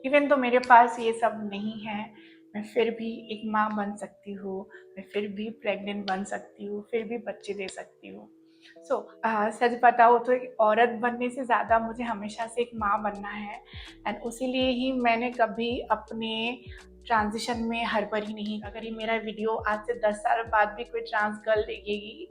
Even तो मेरे पास ये सब नहीं है, मैं फिर भी एक माँ बन सकती हूँ, मैं फिर भी प्रेग्नेंट बन सकती हूँ, फिर भी बच्चे दे सकती हूँ। सच बताओ तो एक औरत बनने से ज़्यादा मुझे हमेशा से एक माँ बनना है। एंड उसीलिए ही मैंने कभी अपने ट्रांजिशन में हड़बड़ी नहीं। अगर ये मेरा वीडियो आज से 10 साल बाद भी कोई ट्रांस गर्ल देखेगी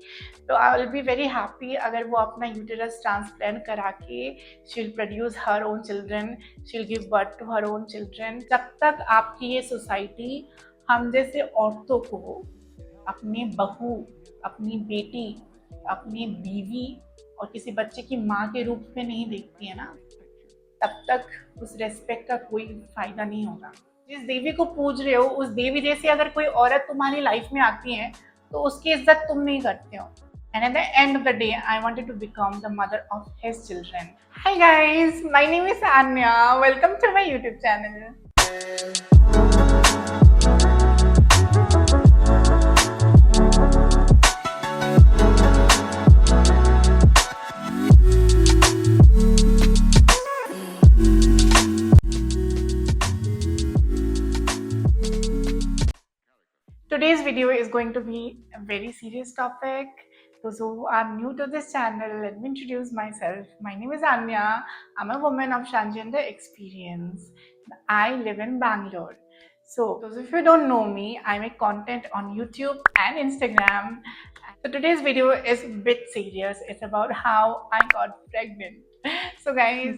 तो I will be very happy अगर वो अपना यूटेरस ट्रांसप्लांट करा के she will produce her own children, she will give birth to her own children. जब तक आपकी ये सोसाइटी हम जैसे औरतों को अपनी बहू, अपनी बेटी, अपनी बीवी और किसी बच्चे की माँ के रूप में नहीं देखती है ना, तब तक उस रेस्पेक्ट का कोई फायदा नहीं होगा। जिस देवी को पूज रहे हो उस देवी जैसी अगर कोई औरत तुम्हारी लाइफ में आती है तो उसकी इज्जत तुम नहीं करते हो। And at the end of the day, I wanted to become the mother of his children. Hi guys, my name is Anya. Welcome to my YouTube channel. Today's video is going to be a very serious topic. Those who are new to this channel, let me introduce myself. My name is Anya. I'm a woman of transgender experience. I live in Bangalore. So, those of you who don't know me, I make content on YouTube and Instagram. So today's video is a bit serious. It's about how I got pregnant. So guys,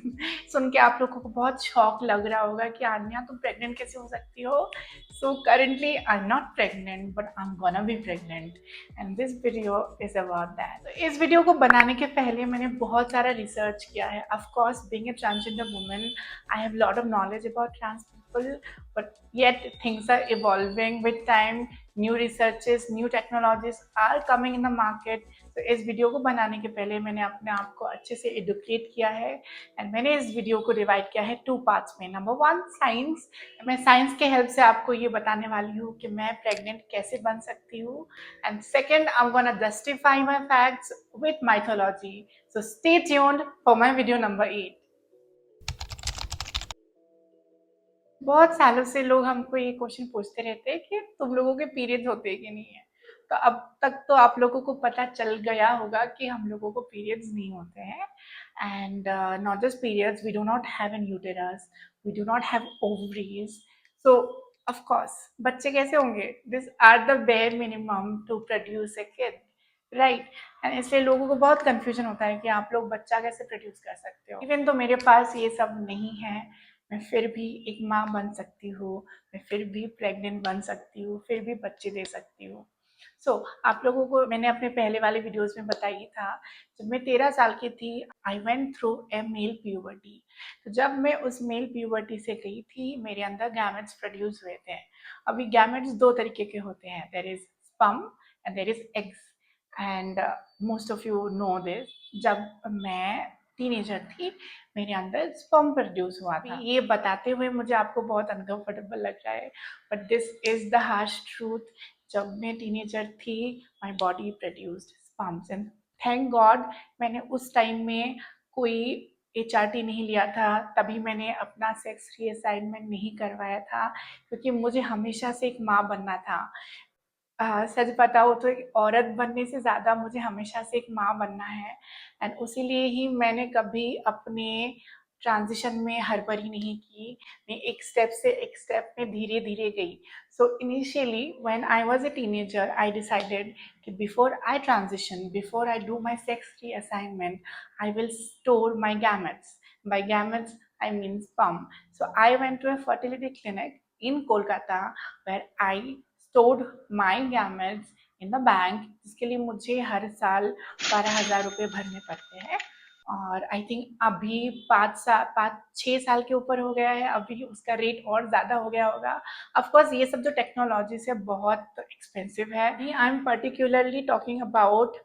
सुन के आप लोगों को बहुत shock लग रहा होगा कि आन्या तुम प्रेग्नेंट कैसे हो सकती हो। So currently I'm not pregnant, but I'm gonna be pregnant, and this video is about that. So इस वीडियो को बनाने के पहले मैंने बहुत सारा रिसर्च किया है. Of course, being a transgender woman, I have a lot of knowledge about trans people, but yet things are evolving with time. New researches, new technologies are coming in the market. तो इस video को बनाने के पहले मैंने अपने आप को अच्छे से एडुकेट किया है एंड मैंने इस वीडियो को डिवाइड किया है 2 पार्ट्स में. Number 1 science. मैं साइंस के हेल्प से आपको ये बताने वाली हूँ कि मैं प्रेग्नेंट कैसे बन सकती हूँ. And second, I am gonna justify my facts with mythology. So stay tuned for my video number 8. बहुत सालों से लोग हमको ये क्वेश्चन पूछते रहते हैं कि तुम लोगों के पीरियड्स होते हैं कि नहीं है. तो अब तक तो आप लोगों को पता चल गया होगा कि हम लोगों को पीरियड्स नहीं होते हैं. And not just periods, we do not have an uterus, we do not have ovaries. So of course बच्चे कैसे होंगे? This are the bare minimum to produce a kid, right. And इसलिए लोगों को बहुत कंफ्यूजन होता है कि आप लोग बच्चा कैसे प्रोड्यूस कर सकते हो. इवन तो मेरे पास ये सब नहीं है, मैं फिर भी एक माँ बन सकती हूँ, मैं फिर भी प्रेग्नेंट बन सकती हूँ, फिर भी बच्चे दे सकती हूँ. आप लोगों को मैंने अपने पहले वाले वीडियोस में बताई था, जब मैं 13 साल की थी I went through a male puberty. तो जब मैं उस मेल प्यूबर्टी से गई थी मेरे अंदर गैमेट्स प्रोड्यूस हुए थे. अभी गैमेट्स दो तरीके के होते हैं, there is sperm and there is eggs. And most of you know this. जब मैं टीनेजर थी मेरे अंदर स्पर्म प्रोड्यूस हुआ था. ये बताते हुए मुझे आपको बहुत अनकंफर्टेबल लग रहा है, but this is the harsh truth. जब मैं टीनेजर थी my body produced sperms and thank God मैंने उस टाइम में कोई HRT नहीं लिया था, तभी मैंने अपना सेक्स रीअसाइनमेंट नहीं करवाया था, क्योंकि मुझे हमेशा से एक माँ बनना था. सच बताओ तो एक औरत बनने से ज़्यादा मुझे हमेशा से एक माँ बनना है. एंड उसीलिए ही मैंने कभी अपने ट्रांजिशन में हड़बड़ी नहीं की. मैं एक स्टेप से एक स्टेप में धीरे धीरे गई. So initially when I was a teenager I decided कि before I transition, before I do my sex reassignment, I will store my gametes. By gametes I mean sperm. So I went to a fertility clinic in Kolkata where I stored my gametes in the bank, जिसके लिए मुझे हर साल 12,000 रुपये भरने पड़ते हैं. और I think अभी 5-6 साल के ऊपर हो गया है, अभी उसका रेट और ज़्यादा हो गया होगा. ऑफकोर्स ये सब जो टेक्नोलॉजी से बहुत एक्सपेंसिव है. I am particularly talking about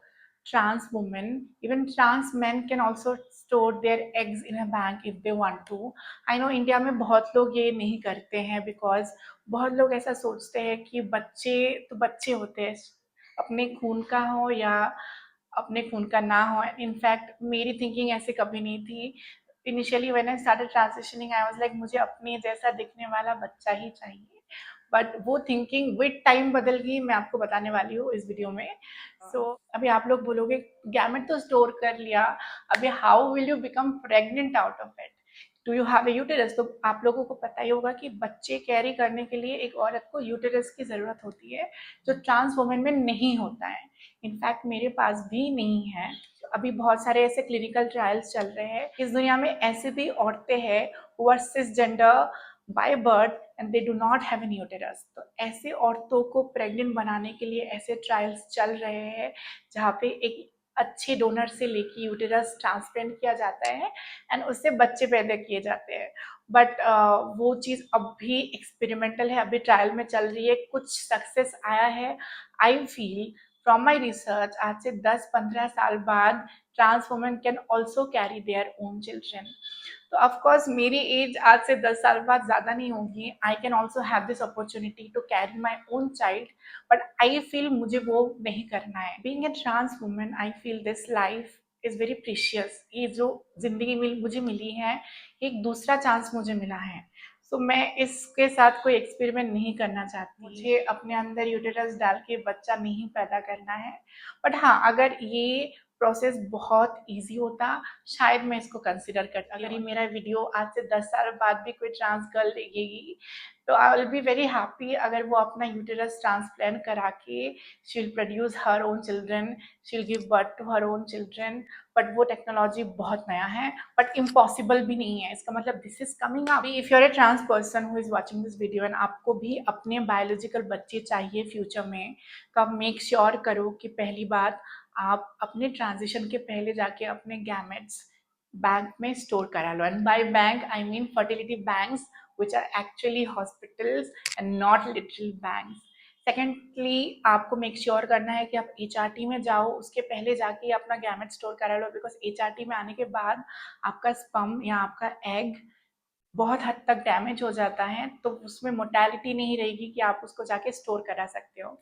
trans women. Even trans men can also store their eggs in a bank if they want to. I know India में बहुत लोग ये नहीं करते हैं बिकॉज बहुत लोग ऐसा सोचते हैं कि बच्चे तो बच्चे होते हैं, अपने खून का हो या अपने खून का ना हो. इनफैक्ट मेरी थिंकिंग ऐसे कभी नहीं थी. Initially when I started transitioning I was like मुझे अपने जैसा दिखने वाला बच्चा ही चाहिए, बट वो थिंकिंग विद टाइम बदल गई, मैं आपको बताने वाली हूँ इस वीडियो में। अभी आप लोग बोलोगे गैमेट तो स्टोर कर लिया, अभी how will you become pregnant out of it, do you have a uterus? तो आप लोगों को पता ही होगा कि बच्चे कैरी करने के लिए एक औरत को यूटेरस की जरूरत होती है, जो ट्रांस वुमेन में नहीं होता है। इनफैक्ट मेरे पास भी नहीं है। अभी बहुत सारे ऐसे क्लिनिकल ट्रायल्स चल रहे हैं। इस दुनिया में ऐसी भी औरतें हैं who are cisgender by birth and they do not have an uterus. तो ऐसे औरतों को प्रेग्नेंट बनाने के लिए ऐसे ट्रायल्स चल रहे हैं जहाँ पे एक अच्छे डोनर से लेके यूटेरस ट्रांसप्लांट किया जाता है एंड उससे बच्चे पैदा किए जाते हैं। बट वो चीज़ अब भी एक्सपेरिमेंटल है, अभी ट्रायल में चल रही है, कुछ सक्सेस आया है। I feel from my research आज से 10-15 साल बाद trans women can also carry their own children. तो ऑफकोर्स मेरी एज आज से 10 साल बाद ज़्यादा नहीं होगी, I can also have this opportunity to carry my own child, but I feel मुझे वो नहीं करना है। Being a trans women I feel this life is very precious. ये जो जिंदगी मुझे मिली है, एक दूसरा चांस मुझे मिला है। सो मैं इसके साथ कोई एक्सपेरिमेंट नहीं करना चाहती। मुझे अपने अंदर यूटेरस डाल के बच्चा नहीं पैदा करना है। बट हाँ, अगर ये प्रोसेस बहुत इजी होता, शायद मैं इसको कंसिडर करती। अगर ये मेरा वीडियो आज से 10 साल बाद भी कोई ट्रांस गर्ल देखेगी तो I will be very happy अगर वो अपना यूटेरस ट्रांसप्लांट करा के she will produce her own children, she will give birth to her own children. But वो टेक्नोलॉजी बहुत नया है, बट इम्पॉसिबल भी नहीं है। इसका मतलब this is coming up. If you are a trans person who is watching this video and आपको भी अपने बायोलॉजिकल बच्चे चाहिए फ्यूचर में, तो आप मेक श्योर करो कि पहली बात आप अपने ट्रांजिशन के पहले जाके अपने गैमेट्स बैंक में स्टोर करा लो। And by bank I mean fertility banks which are actually hospitals and not literal banks. Secondly आपको मेक श्योर करना है कि आप HRT में जाओ, उसके पहले जाके अपना गैमेट स्टोर करा लो, बिकॉज HRT में आने के बाद आपका स्पर्म या आपका एग बहुत हद तक डैमेज हो जाता है, तो उसमें मोर्टेलिटी नहीं रहेगी कि आप उसको जाके स्टोर करा सकते हो।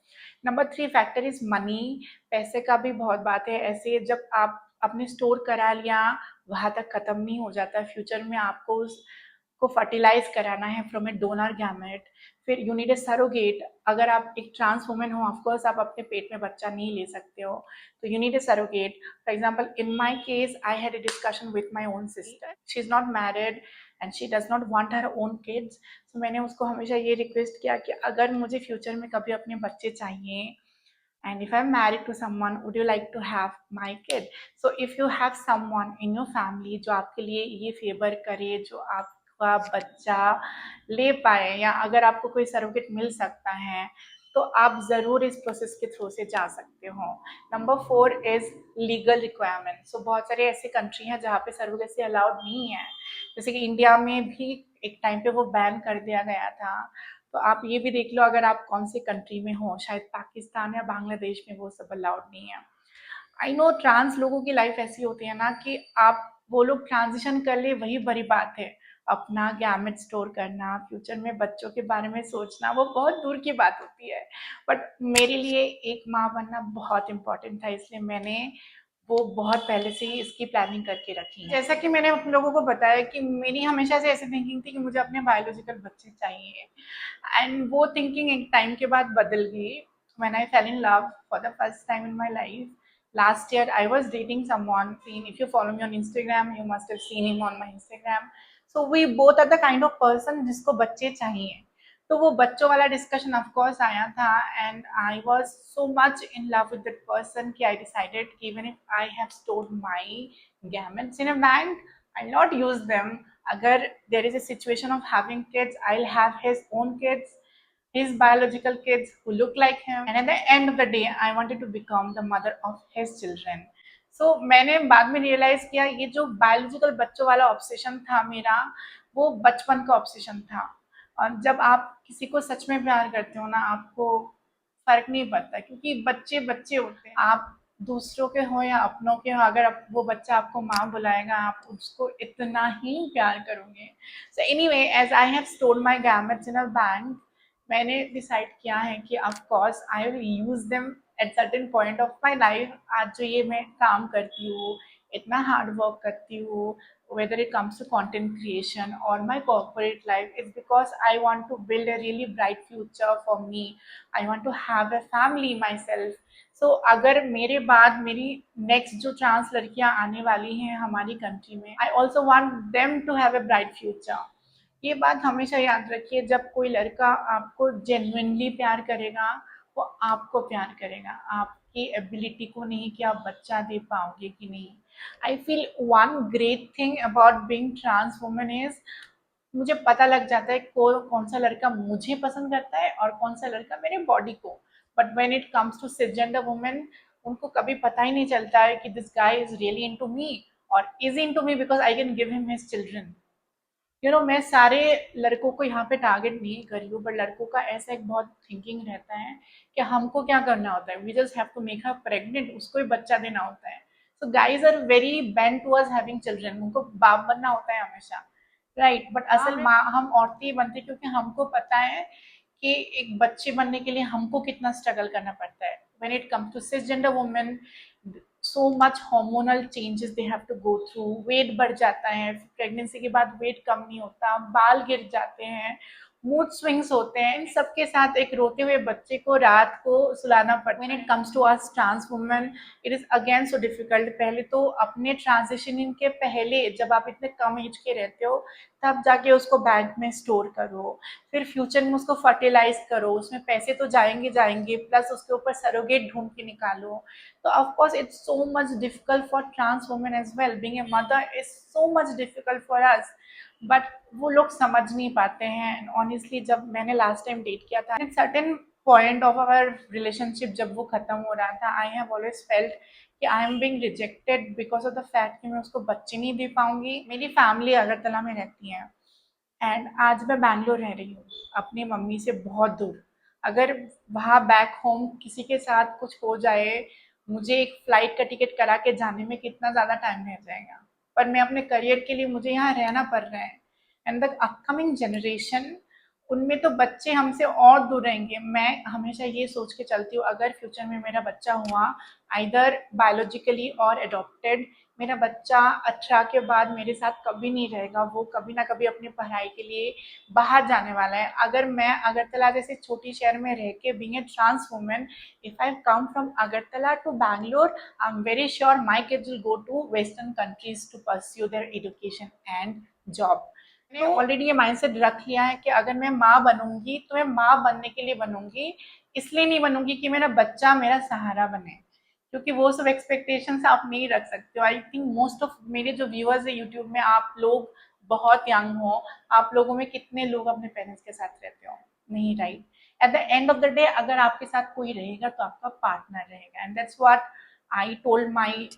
Number 3 factor is money. पैसे का भी बहुत बात है। ऐसे जब आप अपने स्टोर करा लिया, वहाँ तक खत्म नहीं हो जाता। फ्यूचर में आपको उसको फर्टिलाइज कराना है फ्रॉम ए डोनर गैमेट, फिर यू नीड ए सरोगेट। अगर आप एक ट्रांस वुमेन हो, ऑफकोर्स आप अपने पेट में बच्चा नहीं ले सकते हो, तो you need a surrogate. For example in my case I had a discussion with my own sister, she is not married and she does not want her own kids. तो मैंने उसको हमेशा ये रिक्वेस्ट किया कि अगर मुझे फ्यूचर में कभी अपने बच्चे चाहिए and if I'm married to someone, would you like to have my kid? So if you have someone in your family जो आपके लिए ये फेवर करे, जो आपका बच्चा ले पाए, या अगर आपको कोई सरोगेट मिल सकता है, तो आप ज़रूर इस प्रोसेस के थ्रू से जा सकते हो। Number 4 is legal requirement. So बहुत सारे ऐसे कंट्री हैं जहाँ पे सरोगेसी अलाउड नहीं है, जैसे कि इंडिया में भी एक टाइम पे वो बैन कर दिया गया था। तो आप ये भी देख लो अगर आप कौन से कंट्री में हो, शायद पाकिस्तान या बांग्लादेश में वो सब अलाउड नहीं है। आई नो ट्रांस लोगों की लाइफ ऐसी होती है ना कि आप वो लोग ट्रांजिशन कर ले वही बड़ी बात है। अपना गैमेट स्टोर करना, फ्यूचर में बच्चों के बारे में सोचना, वो बहुत दूर की बात होती है। बट मेरे लिए एक माँ बनना बहुत इंपॉर्टेंट था, इसलिए मैंने वो बहुत पहले से ही इसकी प्लानिंग करके रखी है। जैसा कि मैंने आप लोगों को बताया कि मेरी हमेशा से ऐसी थिंकिंग थी कि मुझे अपने बायोलॉजिकल बच्चे चाहिए, एंड वो थिंकिंग एक टाइम के बाद बदल गई when I fell in love for the first time in my life. Last year I was dating someone. If you follow me on Instagram, you must have seen him on my Instagram. So we both are the kind of person जिसको बच्चे चाहिए। तो वो बच्चों वाला discussion of course आया था, and I was so much in love with that person कि I decided even if I have stored my gametes in a bank, I will not use them. अगर there is a situation of having kids, I will have his own kids, his biological kids who look like him, and at the end of the day I wanted to become the mother of his children. So मैंने बाद में realise किया ये जो biological बच्चों वाला obsession था मेरा, वो बचपन का ऑब्सेशन था। और जब आप किसी को सच में प्यार करते हो ना, आपको फर्क नहीं पड़ता, क्योंकि बच्चे बच्चे होते हैं। आप दूसरों के हो या अपनों के हो, अगर वो बच्चा आपको माँ बुलाएगा, आप उसको इतना ही प्यार करोगे। So anyway, as I have stored my gametes in a bank, मैंने डिसाइड किया है कि of course I will use them at certain point of my life. आज जो ये मैं काम करती हूँ, इतना हार्ड वर्क करती हूँ, whether it comes to content creation or my corporate life, is because I want to build a really bright future for me. I want to have a family myself. So अगर मेरे बाद मेरी next जो trans लड़कियां आने वाली हैं हमारी कंट्री में, I also want them to have a bright future. ये बात हमेशा याद रखिए, जब कोई लड़का आपको जेन्युइनली प्यार करेगा, वो आपको प्यार करेगा, आपकी एबिलिटी को नहीं कि आप बच्चा दे पाओगे कि नहीं। I feel one great thing about being trans woman is, मुझे पता लग जाता है कौन सा लड़का मुझे पसंद करता है और कौन सा लड़का मेरे बॉडी को। But when it comes to cisgender women, उनको कभी पता ही नहीं चलता है कि this guy is really into me और is into me because I can give him his children. मैं सारे लड़कों को यहाँ पे टारगेट नहीं कर रही हूँ, बट लड़कों का ऐसा एक बहुत थिंकिंग रहता है कि हमको क्या करना होता है, we just have to make her pregnant, उसको ही बच्चा देना होता है। So guys are very bent towards having children, उनको बाप बनना होता है हमेशा, राइट। बट असल माँ हम औरतें ही बनती, क्योंकि हमको पता है कि एक बच्चे बनने के लिए हमको कितना स्ट्रगल करना पड़ता है। When it comes to cisgender women, so much hormonal changes they have to go through, weight बढ़ जाता है, प्रेगनेंसी के बाद वेट कम नहीं होता, बाल गिर जाते हैं, मूड स्विंग्स होते हैं, इन सबके साथ एक रोते हुए बच्चे को रात को सुलाना पड़ता है। When it comes to us trans women, it is again so difficult. पहले तो अपने ट्रांजिशनिंग के पहले जब आप इतने कम एज के रहते हो, तब जाके उसको बैंक में स्टोर करो, फिर फ्यूचर में उसको फर्टिलाइज करो, उसमें पैसे तो जाएंगे जाएंगे, प्लस उसके ऊपर सरोगेट ढूंढ के निकालो। तो of course it's so much difficult for trans women as well, being a mother is so much difficult for us, but वो लोग समझ नहीं पाते हैं। ऑनेस्टली जब मैंने लास्ट टाइम डेट किया था, certain point of our relationship जब वो खत्म हो रहा था, आई हैव ऑलवेज फेल्ट कि I am being rejected because of the fact कि मैं उसको बच्चे नहीं दे पाऊंगी। मेरी फैमिली अगरतला में रहती है एंड आज मैं बैंगलोर रह रही हूँ अपनी मम्मी से बहुत दूर। अगर वहाँ बैक होम किसी के साथ कुछ हो जाए, मुझे एक फ्लाइट का टिकट करा के जाने में कितना ज़्यादा टाइम रह जाएगा, पर मैं अपने करियर के लिए मुझे यहाँ रहना पड़ रहा है। एंड द अपकमिंग जनरेशन, उनमें तो बच्चे हमसे और दूर रहेंगे। मैं हमेशा ये सोच के चलती हूँ, अगर फ्यूचर में मेरा बच्चा हुआ, आइदर बायोलॉजिकली और एडॉप्टेड, मेरा बच्चा 18 के बाद मेरे साथ कभी नहीं रहेगा, वो कभी ना कभी अपनी पढ़ाई के लिए बाहर जाने वाला है। अगर मैं अगरतला जैसे छोटी शहर में रह के being a trans women, if I come from Agartala to Bangalore, I am very sure my kids will go to western countries to pursue their education and job. मैंने ऑलरेडी ये माइंडसेट रख लिया है कि अगर मैं माँ बनूंगी तो मैं माँ बनने के लिए बनूंगी, इसलिए नहीं बनूंगी कि मेरा बच्चा मेरा सहारा बने, क्योंकि वो सब एक्सपेक्टेशंस आप नहीं रख सकते हो। आई थिंक मोस्ट ऑफ मेरे जो व्यूअर्स है यूट्यूब में, आप लोग बहुत यंग हो, आप लोगों में कितने लोग अपने पेरेंट्स के साथ रहते हो? नहीं, right. At the end of the day अगर आपके साथ कोई रहेगा तो आपका पार्टनर रहेगा, and that's what I told my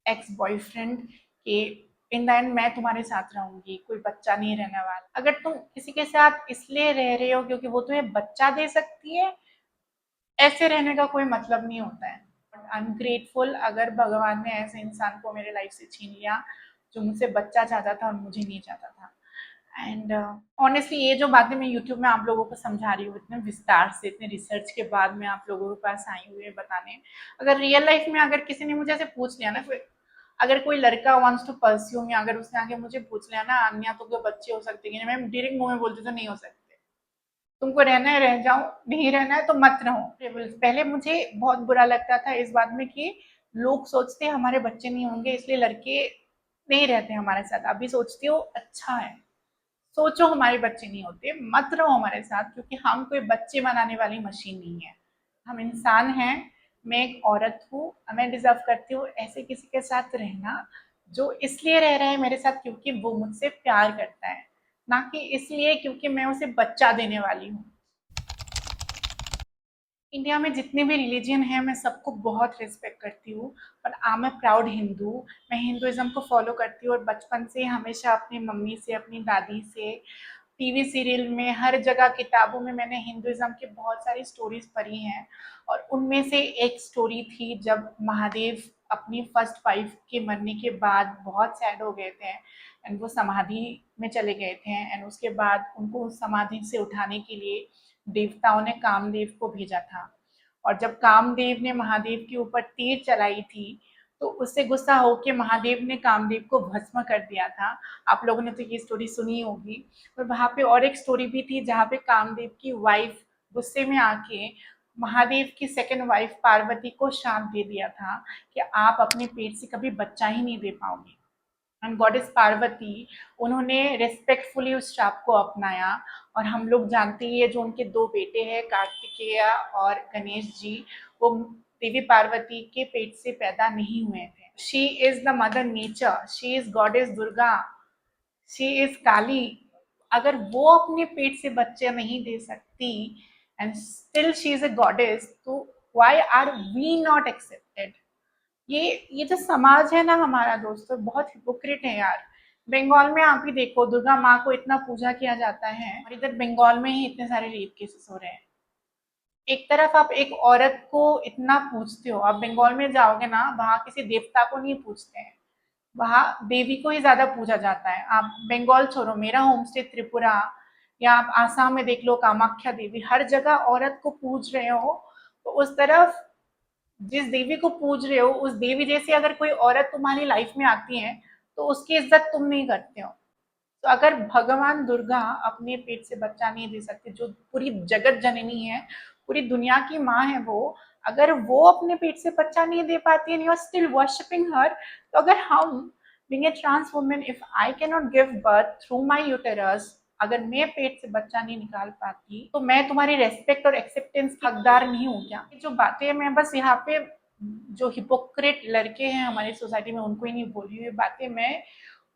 ex boyfriend कि इन द एंड मैं तुम्हारे साथ रहूंगी, कोई बच्चा नहीं रहने वाला। अगर तुम किसी के साथ इसलिए रह रहे हो क्योंकि वो तुम्हें बच्चा दे सकती है, ऐसे रहने का कोई मतलब नहीं होता है। आई एम ग्रेटफुल अगर भगवान ने ऐसे इंसान को मेरे लाइफ से छीन लिया जो मुझसे बच्चा चाहता था और मुझे नहीं चाहता था। एंड ऑनेस्टली ये जो बातें मैं यूट्यूब में आप लोगों को समझा रही हूँ इतने विस्तार से, इतने रिसर्च के बाद मैं आप लोगों के पास आई हुई है बताने। अगर रियल लाइफ में अगर किसी ने मुझे ऐसे पूछ लिया ना, फिर अगर कोई लड़का वांट्स टू परस्यू मी, अगर उसने आके मुझे पूछ लिया ना, अन्या तो कोई बच्चे हो सकते हैं, मैं डायरेक्ट मुंह में बोलती तो नहीं हो सकते। तुमको रहना है रह जाओ, नहीं रहना है तो मत रहो। पहले मुझे बहुत बुरा लगता था इस बात में कि लोग सोचते हैं हमारे बच्चे नहीं होंगे इसलिए लड़के नहीं रहते हमारे साथ। अभी सोचती हूँ अच्छा है, सोचो हमारे बच्चे नहीं होते, मत रहो हमारे साथ, क्योंकि हम कोई बच्चे बनाने वाली मशीन नहीं है, हम इंसान हैं। मैं एक औरत हूँ, मैं डिजर्व करती हूँ ऐसे किसी के साथ रहना जो इसलिए रह रहा है मेरे साथ क्योंकि वो मुझसे प्यार करता है, ना कि इसलिए क्योंकि मैं उसे बच्चा देने वाली हूँ। इंडिया में जितने भी रिलीजन है मैं सबको बहुत रिस्पेक्ट करती हूँ, पर I am a proud Hindu. मैं हिंदुइज्म को फॉलो करती हूँ और बचपन से हमेशा अपनी मम्मी से, अपनी दादी से, टीवी सीरियल में, हर जगह किताबों में मैंने हिंदुइज्म की बहुत सारी स्टोरीज पढ़ी हैं। और उनमें से एक स्टोरी थी जब महादेव अपनी फर्स्ट वाइफ के मरने के बाद बहुत सैड हो गए थे एंड वो समाधि में चले गए थे, एंड उसके बाद उनको उस समाधि से उठाने के लिए देवताओं ने कामदेव को भेजा था। और जब कामदेव ने महादेव के ऊपर तीर चलाई थी, तो उससे गुस्सा होके महादेव ने कामदेव को भस्म कर दिया था। आप लोगों ने तो ये स्टोरी सुनी होगी। और वहां पे और एक स्टोरी भी थी जहाँ पे कामदेव की वाइफ गुस्से में आके महादेव की सेकंड वाइफ पार्वती को शाप दे दिया था कि आप अपने पेट से कभी बच्चा ही नहीं दे पाओगे। एंड गॉडेस पार्वती, उन्होंने रेस्पेक्टफुली उस श्राप को अपनाया। और हम लोग जानते ही है जो उनके दो बेटे हैं कार्तिकेय और गणेश जी, वो देवी पार्वती के पेट से पैदा नहीं हुए थे। She is the mother nature, she is goddess Durga, she is Kali. अगर वो अपने पेट से बच्चे नहीं दे सकती and still she is a goddess, तो why are we not accepted? ये जो समाज है ना हमारा दोस्तों, बहुत हिपोक्रेट है यार। बंगाल में आप ही देखो, दुर्गा माँ को इतना पूजा किया जाता है और इधर बंगाल में ही इतने सारे रेप केसेस हो रहे हैं। एक तरफ आप एक औरत को इतना पूछते हो, आप बंगाल में जाओगे ना, वहां किसी देवता को नहीं पूछते हैं, वहां देवी को ही ज्यादा पूजा जाता है। आप बंगाल छोड़ो, मेरा होम स्टेट त्रिपुरा, या आप आसाम में देख लो कामाख्या देवी, हर जगह औरत को पूज रहे हो। तो उस तरफ जिस देवी को पूज रहे हो, उस देवी जैसी अगर कोई औरत तुम्हारी लाइफ में आती है तो उसकी इज्जत तुम नहीं करते हो। तो अगर भगवान दुर्गा अपने पेट से बच्चा नहीं दे सकती, जो पूरी जगत जननी है, पूरी दुनिया की माँ है वो, अगर वो अपने पेट से बच्चा नहीं दे पाती है, you are still worshipping her, तो अगर हम being a trans woman, if I can not give birth through my uterus, अगर मैं पेट से बच्चा नहीं निकाल पाती, तो मैं तुम्हारी रेस्पेक्ट और एक्सेप्टेंस की हकदार नहीं हूँ क्या? ये जो बातें मैं बस यहाँ पे जो हिपोक्रेट लड़के हैं हमारी सोसाइटी में उनको ही नहीं बोल रही हूँ, ये बातें मैं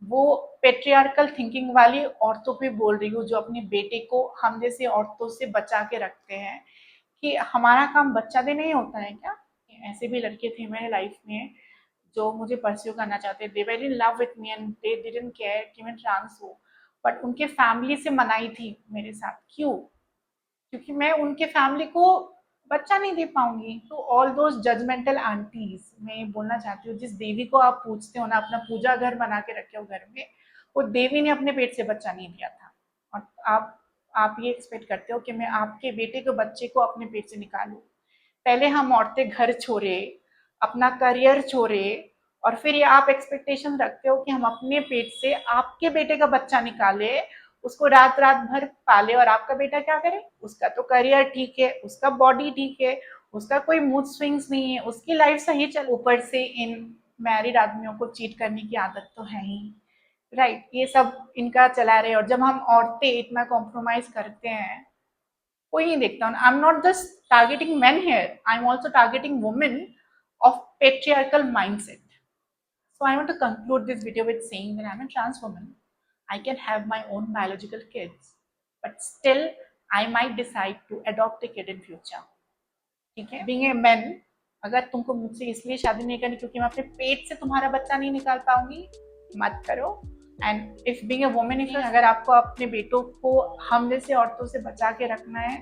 वो पेट्रियार्कल थिंकिंग वाली औरतों पे बोल रही हूँ, जो अपने बेटे को हम जैसे औरतों से बचा के रखते हैं कि हमारा काम बच्चा देना ही होता है क्या? ऐसे भी लड़के थे मेरे लाइफ में जो मुझे परस्यू करना चाहते, they were in love with me and they didn't care कि मैं ट्रांस हूँ, बट उनके फैमिली से मनाई थी मेरे साथ। क्यों? क्योंकि मैं उनके फैमिली को बच्चा नहीं दे पाऊंगी। तो ऑल दोज जजमेंटल आंटीज, मैं ये बोलना चाहती हूँ, जिस देवी को आप पूछते हो ना, अपना पूजा घर बना के रखे हो घर में, वो देवी ने अपने पेट से बच्चा नहीं दिया था। और आप ये एक्सपेक्ट करते हो कि मैं आपके बेटे के बच्चे को अपने पेट से निकालूं? पहले हम औरतें घर छोड़े, अपना करियर छोड़े, और फिर ये आप एक्सपेक्टेशन रखते हो कि हम अपने पेट से आपके बेटे का बच्चा निकाले, उसको रात रात भर पाले, और आपका बेटा क्या करे? उसका तो करियर ठीक है, उसका बॉडी ठीक है, उसका कोई मूड स्विंग्स नहीं है, उसकी लाइफ सही चल, ऊपर से इन मैरिड आदमियों को चीट करने की आदत तो है ही, राइट? ये सब इनका चला रहे। और जब हम औरतें इतना कॉम्प्रोमाइज करते हैं, कोई नहीं देखता। I am not just targeting men here, I'm also targeting women of patriarchal mindset. So I want to conclude this video with saying that I'm a trans woman. I can have my own biological kids, but still I might decide to adopt a kid in future. ठीक है? Being a man, अगर तुमको मुझसे इसलिए शादी नहीं करनी क्योंकि मैं अपने पेट से तुम्हारा बच्चा नहीं निकाल पाऊंगी, मत करो। And if being a woman, if अगर आपको अपने बेटों को हम जैसे औरतों से बचा के रखना है,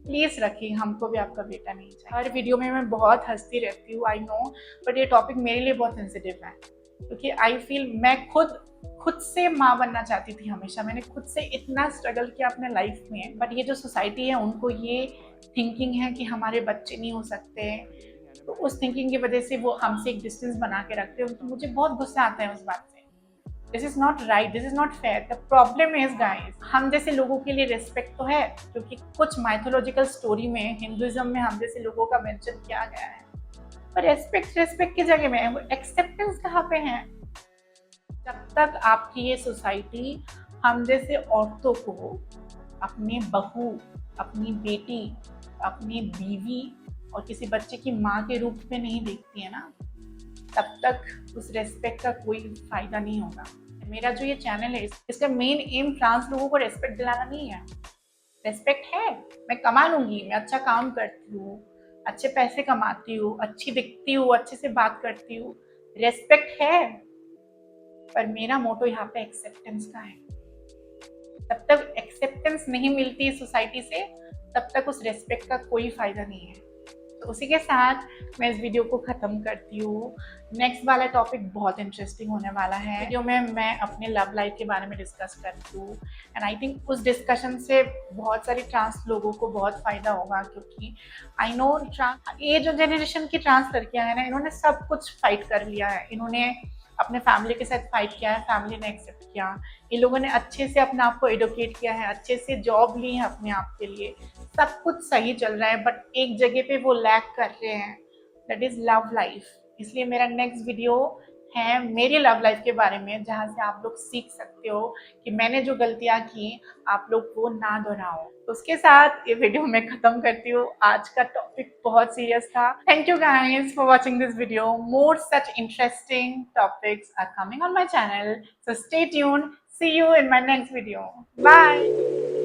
प्लीज रखिए, हमको भी आपका बेटा नहीं चाहिए। हर वीडियो में मैं बहुत हंसती रहती हूँ, आई नो, बट ये टॉपिक मेरे लिए बहुत सेंसिटिव है, क्योंकि आई फील मैं खुद से माँ बनना चाहती थी हमेशा। मैंने खुद से इतना स्ट्रगल किया अपने लाइफ में, बट ये जो सोसाइटी है उनको ये थिंकिंग है कि हमारे बच्चे नहीं हो सकते, तो उस थिंकिंग की वजह से वो हमसे एक डिस्टेंस बना के रखते हैं। तो मुझे बहुत गुस्सा आता है उस बात से। This is not right, this is not fair. The problem is guys, हम जैसे लोगों के लिए रिस्पेक्ट तो है, क्योंकि कुछ माइथोलॉजिकल स्टोरी में, हिंदुइज्म में हम जैसे लोगों का मेंशन किया गया है, पर रेस्पेक्ट की जगह में एक्सेप्टेंस कहाँ पे है? जब तक आपकी ये सोसाइटी हम जैसे औरतों को अपनी बहू, अपनी बेटी, अपनी बीवी और किसी बच्चे की माँ के रूप में नहीं देखती है ना, तब तक उस रेस्पेक्ट का कोई फायदा नहीं होगा। मेरा जो ये चैनल है, इसका मेन एम ट्रांस लोगों को रेस्पेक्ट दिलाना नहीं है। रेस्पेक्ट है, मैं कमा लूंगी, मैं अच्छा काम करती हूँ, अच्छे पैसे कमाती हूँ, अच्छी दिखती हूँ, अच्छे से बात करती हूँ, रेस्पेक्ट है। पर मेरा मोटो यहाँ पे एक्सेप्टेंस का है। तब तक एक्सेप्टेंस नहीं मिलती सोसाइटी से, तब तक उस रेस्पेक्ट का कोई फायदा नहीं है। तो उसी के साथ मैं इस वीडियो को ख़त्म करती हूँ। नेक्स्ट वाला टॉपिक बहुत इंटरेस्टिंग होने वाला है। वीडियो में मैं अपने लव लाइफ के बारे में डिस्कस करती हूँ एंड आई थिंक उस डिस्कशन से बहुत सारे ट्रांस लोगों को बहुत फ़ायदा होगा, क्योंकि आई नो ये जो जनरेशन की ट्रांस लड़कियाँ हैं ना, इन्होंने सब कुछ फाइट कर लिया है। इन्होंने अपने फैमिली के साथ फाइट किया है, फैमिली ने एक्सेप्ट किया। इन लोगों ने अच्छे से अपने आप को एडुकेट किया है, अच्छे से जॉब ली है अपने आप के लिए, सब कुछ सही चल रहा है, बट एक जगह पे वो लैक कर रहे हैं, दैट इज लव लाइफ। इसलिए मेरा नेक्स्ट वीडियो है मेरी लव लाइफ के बारे में, जहाँ से आप लोग सीख सकते हो कि मैंने जो गलतियां की आप लोग वो ना दोहराओ। तो उसके साथ ये वीडियो मैं खत्म करती हूँ। आज का टॉपिक बहुत सीरियस था। Thank you guys for watching this video. More such interesting topics are coming on my channel, so stay tuned. See you in my next video. Bye.